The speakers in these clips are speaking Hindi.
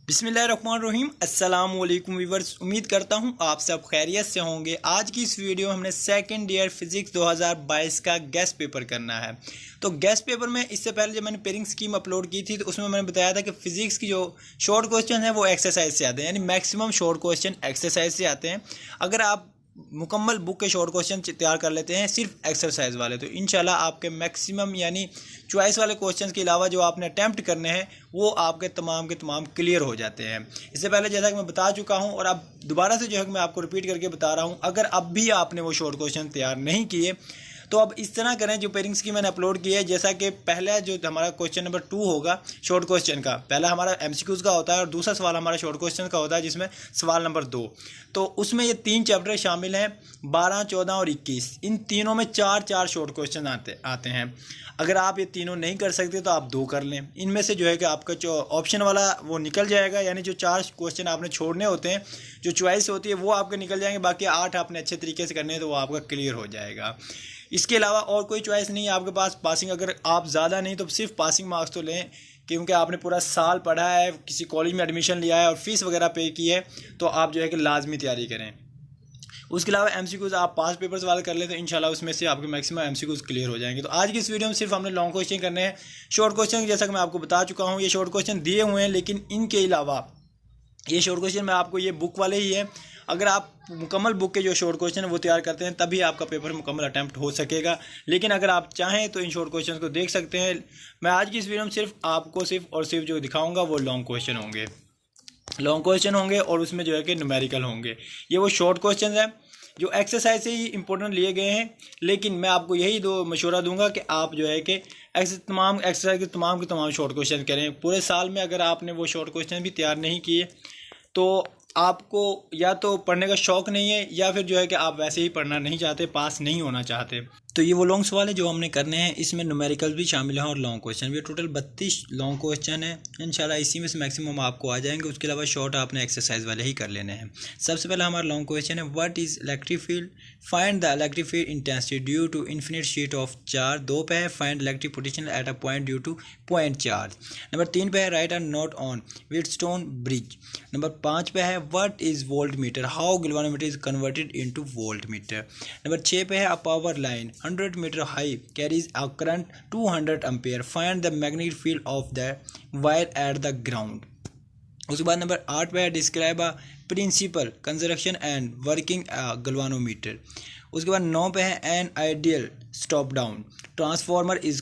बिस्मिल्लाहिर्रहमानिर्रहीम अस्सलाम वालेकुम व्यूअर्स। उम्मीद करता हूँ आप सब खैरियत से होंगे। आज की इस वीडियो में हमने सेकंड ईयर फिजिक्स 2022 का गेस्ट पेपर करना है। तो गेस्ट पेपर में इससे पहले जब मैंने पेयरिंग स्कीम अपलोड की थी तो उसमें मैंने बताया था कि फिजिक्स की जो शॉर्ट क्वेश्चन है वो एक्सरसाइज से आते हैं, यानी मैक्सिमम शॉर्ट क्वेश्चन एक्सरसाइज से आते हैं। अगर आप मुकम्मल बुक के शॉर्ट क्वेश्चन तैयार कर लेते हैं सिर्फ एक्सरसाइज वाले, तो इंशाल्लाह आपके मैक्सिमम यानी चॉइस वाले क्वेश्चंस के अलावा जो आपने अटैम्प्ट करने हैं वो आपके तमाम के तमाम क्लियर हो जाते हैं। इससे पहले जैसा कि मैं बता चुका हूं और अब दोबारा से जो है मैं आपको रिपीट करके बता रहा हूं, अगर अब भी आपने वो शॉर्ट क्वेश्चन तैयार नहीं किए तो अब इस तरह करें। जो पेयरिंग्स की मैंने अपलोड की है, जैसा कि पहला जो हमारा क्वेश्चन नंबर 2 होगा शॉर्ट क्वेश्चन का, पहला हमारा एमसीक्यूज़ का होता है और दूसरा सवाल हमारा शॉर्ट क्वेश्चन का होता है जिसमें सवाल नंबर 2। तो उसमें ये 3 चैप्टर शामिल हैं, 12, 14 और 21। इन तीनों में 4 शॉर्ट क्वेश्चन आते हैं। अगर आप ये तीनों नहीं कर सकते तो आप 2 कर लें। इनमें से जो है कि आपका जो ऑप्शन वाला वो निकल जाएगा, यानी जो 4 क्वेश्चन आपने छोड़ने होते हैं, जो चॉइस होती है वो आपके निकल जाएंगे। बाकी 8 आपने अच्छे तरीके से करने हैं तो वो आपका क्लियर हो जाएगा। इसके अलावा और कोई चॉइस नहीं है आपके पास। पासिंग अगर आप ज़्यादा नहीं तो सिर्फ पासिंग मार्क्स तो लें, क्योंकि आपने पूरा साल पढ़ा है, किसी कॉलेज में एडमिशन लिया है और फीस वगैरह पे की है, तो आप जो है कि लाजमी तैयारी करें। उसके अलावा एमसीक्यूज़ आप 5 पेपर सवाल कर लें तो इंशाल्लाह उसमें से आपके मैक्सिमम एमसीक्यूज़ क्लियर हो जाएंगे। तो आज की इस वीडियो में सिर्फ हमने लॉन्ग क्वेश्चन करने हैं। शॉर्ट क्वेश्चन जैसा कि मैं आपको बता चुका हूँ, ये शॉर्ट क्वेश्चन दिए हुए हैं, लेकिन इनके अलावा ये शॉर्ट क्वेश्चन मैं आपको ये बुक वाले ही है। अगर आप मुकम्मल बुक के जो शॉर्ट क्वेश्चन है वो तैयार करते हैं तभी आपका पेपर मुकम्मल अटैम्प्ट हो सकेगा। लेकिन अगर आप चाहें तो इन शॉर्ट क्वेश्चन को देख सकते हैं। मैं आज की इस वीडियो में सिर्फ आपको सिर्फ जो दिखाऊंगा वो लॉन्ग क्वेश्चन होंगे और उसमें जो है कि न्यूमेरिकल होंगे। ये वो शॉर्ट क्वेश्चन है जो एक्सरसाइज से ही इंपॉर्टेंट लिए गए हैं, लेकिन मैं आपको यही 2 मशवरा दूंगा कि आप जो है कि तमाम एक्सरसाइज के तमाम शॉर्ट क्वेश्चन करें। पूरे साल में अगर आपने वो शॉर्ट क्वेश्चन भी तैयार नहीं किए तो आपको या तो पढ़ने का शौक़ नहीं है या फिर जो है कि आप वैसे ही पढ़ना नहीं चाहते, पास नहीं होना चाहते। तो ये वो लॉन्ग सवाल है जो हमने करने हैं। इसमें न्यूमेरिकल भी शामिल हैं और लॉन्ग क्वेश्चन भी। टोटल 32 लॉन्ग क्वेश्चन है। इंशाल्लाह इसी में से मैक्सिमम आपको आ जाएंगे। उसके अलावा शॉर्ट आपने एक्सरसाइज वाले ही कर लेने हैं। सबसे पहला हमारा लॉन्ग क्वेश्चन है, what is electric field, find the electric field intensity due to infinite sheet of charge. 2 पे है, find electric potential at a point due to point charge. Number 3 पे है, write a note on Wheatstone bridge. Number 5 पे है, what is voltmeter, how galvanometer is converted into voltmeter. Number 6 पे है, a power line 100 metre high carries a current 200 ampere, find the magnetic field of the wire at the ground। उसके बाद नंबर 8 पे है, describe a principle construction and working galvanometer. उसके बाद 9 पे है, an ideal step down transformer is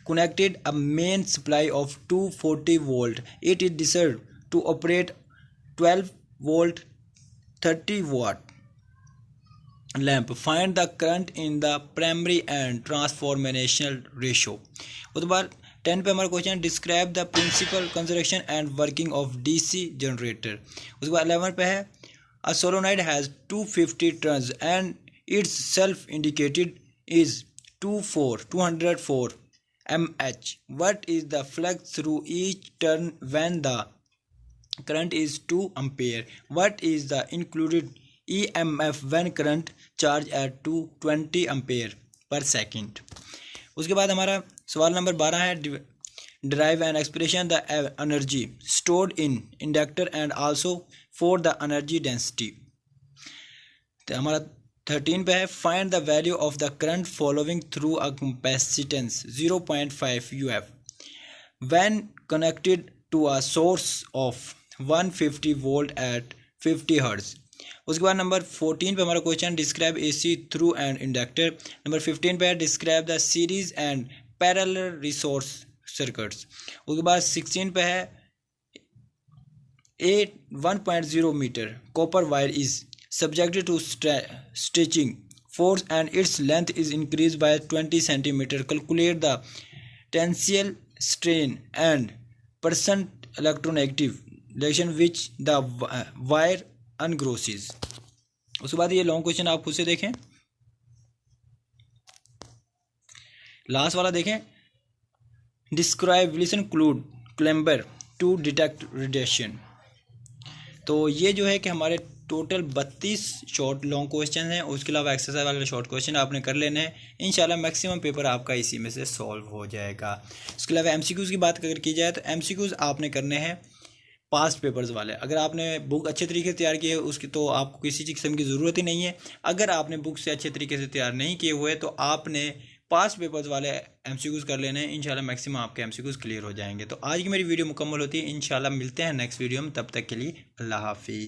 connected a main supply of 240 volt, it is desired to operate 12 volt 30 watt lamp, find the current in the primary and transformational ratio। उसके बाद 10 पे हमारा question, describe the principle construction and working of DC generator. उसके बाद 11 पे है, a solenoid has 250 turns and its self indicated is 204 mH, what is the flux through each turn when the current is 2 ampere, what is the included EMF when current charge at 220 ampere per second। उसके बाद हमारा सवाल नंबर 12 है, derive an expression the energy stored in inductor and also for the energy density। तो हमारा 13 पे है, find the value of the current following through a capacitance 0.5 UF when connected to a source of 150 volt at 50 Hz। उसके बाद नंबर 14 पे हमारा question, describe AC through and inductor. Number 15 पे है, describe the series and parallel resource circuits. उसके बाद 16 पे है, 1.0 metre copper wire is subjected to stretching force and its length is increased by 20 centimeter, calculate the tensile strain and percent electronegative reaction which the wire ungrosses। उसके बाद ये लॉन्ग क्वेश्चन आप खुद से देखें, लास्ट वाला देखें, describe Wilson chamber to detect radiation. तो ये जो है कि हमारे टोटल 32 शॉर्ट लॉन्ग क्वेश्चन हैं। उसके अलावा एक्सरसाइज वाले शॉर्ट क्वेश्चन आपने कर लेने हैं। इंशाल्लाह मैक्सिमम पेपर आपका इसी में से सॉल्व हो जाएगा। उसके अलावा एमसीक्यूज़ की बात अगर की जाए तो एमसीक्यूज़ आपने करने हैं पास्ट पेपर्स वाले। अगर आपने बुक अच्छे तरीके से तैयार की है उसकी, तो आपको किसी किस्म की ज़रूरत ही नहीं है। अगर आपने बुक से अच्छे तरीके से तैयार नहीं किए हुए तो आपने पास्ट पेपर्स वाले एमसीक्यूज कर लेने हैं। इंशाल्लाह मैक्सिमम आपके एमसीक्यूज क्लियर हो जाएंगे। तो आज की मेरी वीडियो मुकम्मल होती है। इंशाल्लाह मिलते हैं नेक्स्ट वीडियो में, तब तक के लिए अल्लाह हाफिज़।